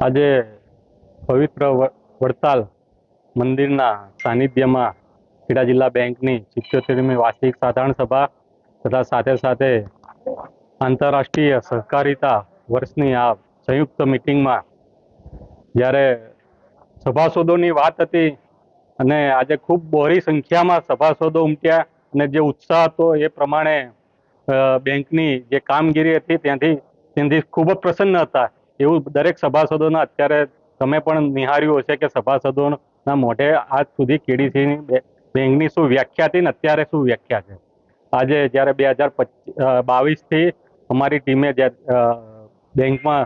આજે પવિત્ર વડતાલ મંદિરના સાનિધ્યમાં ખેડા જિલ્લા બેંકની 77મી વાર્ષિક સાધારણ સભા તથા સાથે સાથે આંતરરાષ્ટ્રીય સહકારિતા વર્ષની આ સંયુક્ત મિટિંગમાં જ્યારે સભાસદોની વાત હતી અને આજે ખૂબ બહોળી સંખ્યામાં સભાસદો ઉમટ્યા અને જે ઉત્સાહ હતો એ પ્રમાણે બેંકની જે કામગીરી હતી ત્યાંથી ખૂબ જ પ્રસન્ન હતા. એવું દરેક સભાસદોના અત્યારે તમે પણ નિહાળ્યું હશે કે સભાસદોના મોઢે આજ સુધી કેડીસીની બેંકની શું વ્યાખ્યા હતી ને અત્યારે શું વ્યાખ્યા છે. આજે જ્યારે 2022થી અમારી ટીમે બેંકમાં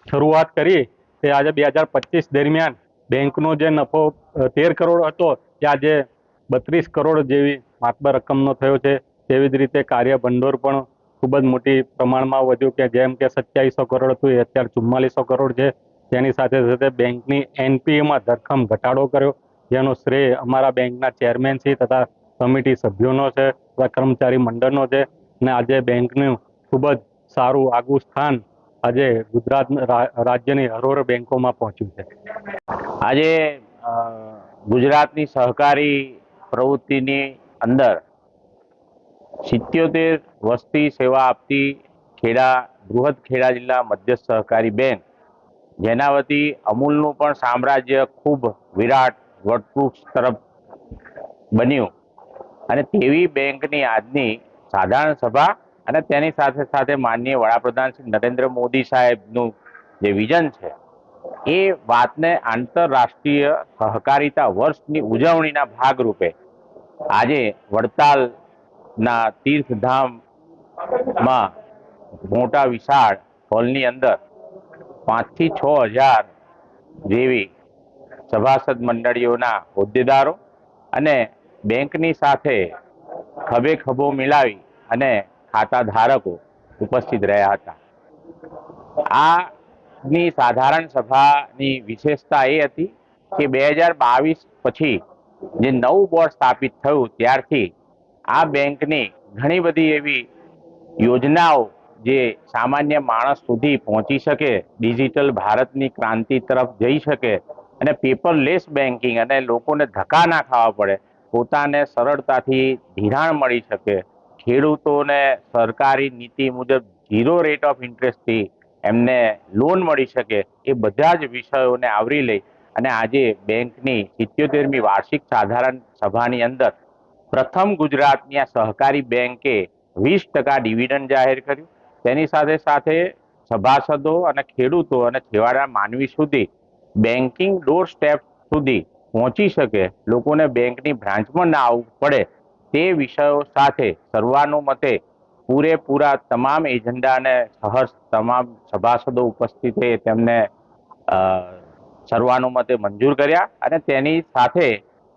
શરૂઆત કરી તે આજે 2025 દરમિયાન બેંકનો જે નફો 13 કરોડ હતો તે આજે 32 કરોડ જેવી માતબર રકમનો થયો છે. તેવી જ રીતે કાર્ય ભંડોળ પણ ખૂબ જ મોટી પ્રમાણમાં વધ્યું કે જેમ કે 2700 કરોડ હતું એ અત્યારે 4400 કરોડ છે. તેની સાથે સાથે બેંકની એનપીએમાં ધરખમ ઘટાડો કર્યો, જેનો શ્રેય અમારા બેંકના ચેરમેનશ્રી તથા કમિટી સભ્યોનો છે તથા કર્મચારી મંડળનો છે. અને આજે બેંકનું ખૂબ જ સારું આગવું સ્થાન આજે ગુજરાત રાજ્યની હરોળ બેંકોમાં પહોંચ્યું છે. આજે ગુજરાતની સહકારી પ્રવૃત્તિની અંદર 77 વર્ષથી સેવા આપતી બૃહદ ખેડા જિલ્લા મધ્યસ્થ સહકારી બેંક, જેના વતી અમૂલનું પણ સામ્રાજ્ય ખૂબ વિરાટ વટવૃક્ષ તરફ બન્યું અને તેવી બેંકની આજની સાધારણ સભા અને તેની સાથે સાથે માનનીય વડાપ્રધાન શ્રી નરેન્દ્ર મોદી સાહેબનું જે વિઝન છે એ વાતને આંતરરાષ્ટ્રીય સહકારિતા વર્ષની ઉજવણીના ભાગરૂપે આજે વડતાલના તીર્થધામમાં મોટા વિશાળ હોલની અંદર 5 થી 6 હજાર જેવી સભાસદ મંડળીઓના હોદ્દેદારો અને બેંકની સાથે ખભે ખભો મિલાવી અને ખાતા ધારકો ઉપસ્થિત રહ્યા હતા. આની સાધારણ સભાની વિશેષતા એ હતી કે 2022 પછી જે નવું બોર્ડ સ્થાપિત થયું ત્યારથી આ બેંકની ઘણી બધી એવી યોજનાઓ જે સામાન્ય માણસ સુધી પહોંચી શકે, ડિજિટલ ભારતની ક્રાંતિ તરફ જઈ શકે અને પેપરલેસ બેન્કિંગ અને લોકોને ધક્કા ના ખાવા પડે, પોતાને સરળતાથી ધિરાણ મળી શકે, ખેડૂતોને સરકારી નીતિ મુજબ 0 રેટ ઓફ ઇન્ટરેસ્ટથી એમને લોન મળી શકે, એ બધા જ વિષયોને આવરી લઈ અને આજે બેંકની 77મી વાર્ષિક સાધારણ સભાની અંદર પ્રથમ ગુજરાતની આ સહકારી બેંકે 20% ડિવિડન્ડ જાહેર કર્યું. તેની સાથે સાથે સભાસદો અને ખેડૂતો અને છેવાડા માનવી સુધી બેન્કિંગ ડોર સ્ટેપ સુધી પહોંચી શકે, લોકોને બેંકની બ્રાન્ચમાં ના આવવું પડે, તે વિષયો સાથે સર્વાનુમતે પૂરેપૂરા તમામ એજન્ડાને તમામ સભાસદો ઉપસ્થિત તેમને સર્વાનુમતે મંજૂર કર્યા અને તેની સાથે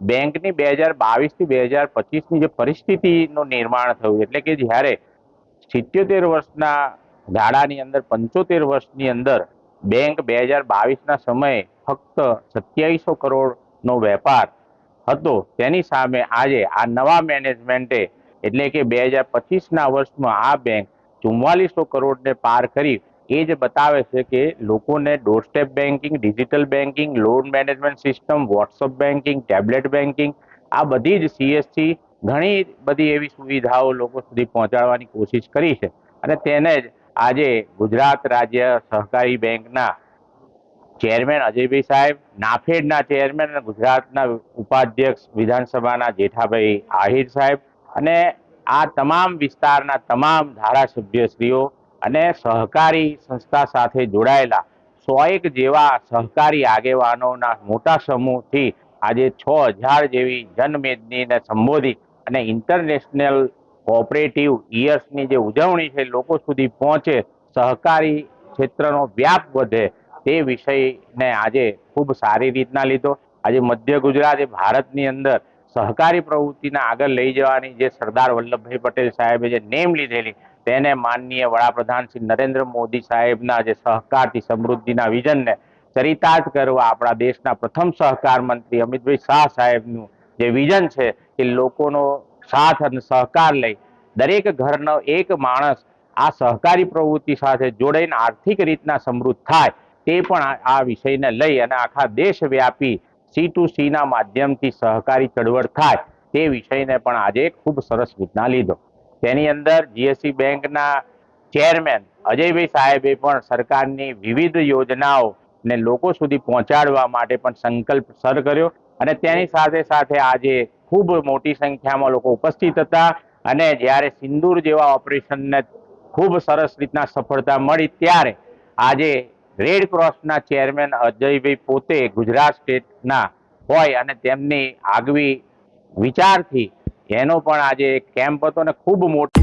બેંકની 2022 થી 2025ની જે પરિસ્થિતિનું નિર્માણ થયું, એટલે કે જ્યારે 77 વર્ષના ગાળાની અંદર 75 વર્ષની અંદર બેંક 2022ના સમયે ફક્ત 2700 કરોડનો વેપાર હતો, તેની સામે આજે આ નવા મેનેજમેન્ટે એટલે કે 2025ના વર્ષમાં આ બેંક 4400 કરોડને પાર કરી એ જ બતાવે છે કે લોકોને doorstep banking, digital banking, loan management system, WhatsApp banking, tablet banking, આ બધી જ સીએસસી ઘણી બધી એવી સુવિધાઓ લોકો સુધી પહોંચાડવાની કોશિશ કરી છે અને તેને જ આજે ગુજરાત રાજ્ય સહકારી બેંકના ચેરમેન અજયભાઈ સાહેબ, નાફેડના ચેરમેન અને ગુજરાતના ઉપાધ્યક્ષ વિધાનસભાના જેઠાભાઈ આહિર સાહેબ અને આ તમામ વિસ્તારના તમામ ધારાસભ્યશ્રીઓ અને સહકારી સંસ્થા સાથે જોડાયેલા 101 જેવા સહકારી આગેવાનોના મોટા સમૂહથી આજે 6000 જેવી જનમેદનીને સંબોધી અને ઇન્ટરનેશનલ કોઓપરેટિવ યર્સની જે ઉજવણી છે લોકો સુધી પહોંચે, સહકારી ક્ષેત્રનો વ્યાપ વધે, તે વિષયને આજે ખૂબ સારી રીતના લીધો. આજે મધ્ય ગુજરાત એ ભારતની અંદર સહકારી પ્રવૃત્તિના આગળ લઈ જવાની જે સરદાર વલ્લભભાઈ પટેલ સાહેબે જે નેમ લીધેલી, તેને માનનીય વડાપ્રધાન શ્રી નરેન્દ્ર મોદી સાહેબના જે સહકારથી સમૃદ્ધિના વિઝનને ચરિતાર્થ કરવા આપણા દેશના પ્રથમ સહકાર મંત્રી અમિતભાઈ શાહ સાહેબનું જે વિઝન છે કે લોકોનો સાથ અને સહકાર લઈ દરેક ઘરનો એક માણસ આ સહકારી પ્રવૃત્તિ સાથે જોડાઈને આર્થિક રીતના સમૃદ્ધ થાય તે પણ આ વિષયને લઈ અને આખા દેશવ્યાપી C2C ના માધ્યમથી સહકારી ચળવળ થાય તે વિષયને પણ આજે ખૂબ સરસ રીતના લીધો. તેની અંદર GSC બેંકના ચેરમેન અજયભાઈ સાહેબે પણ સરકારની વિવિધ યોજનાઓ ને લોકો સુધી પહોંચાડવા માટે પણ સંકલ્પ સર કર્યો અને તેની સાથે સાથે આજે ખૂબ મોટી સંખ્યામાં લોકો ઉપસ્થિત હતા અને જ્યારે સિંદૂર જેવા ઓપરેશનને ખૂબ સરસ રીતના સફળતા મળી ત્યારે આજે રેડ ક્રોસના ચેરમેન અજયભાઈ પોતે ગુજરાત સ્ટેટના હોય અને તેમની આગવી વિચારથી એનો પણ આજે એક કેમ્પ હતો અને ખૂબ મોટો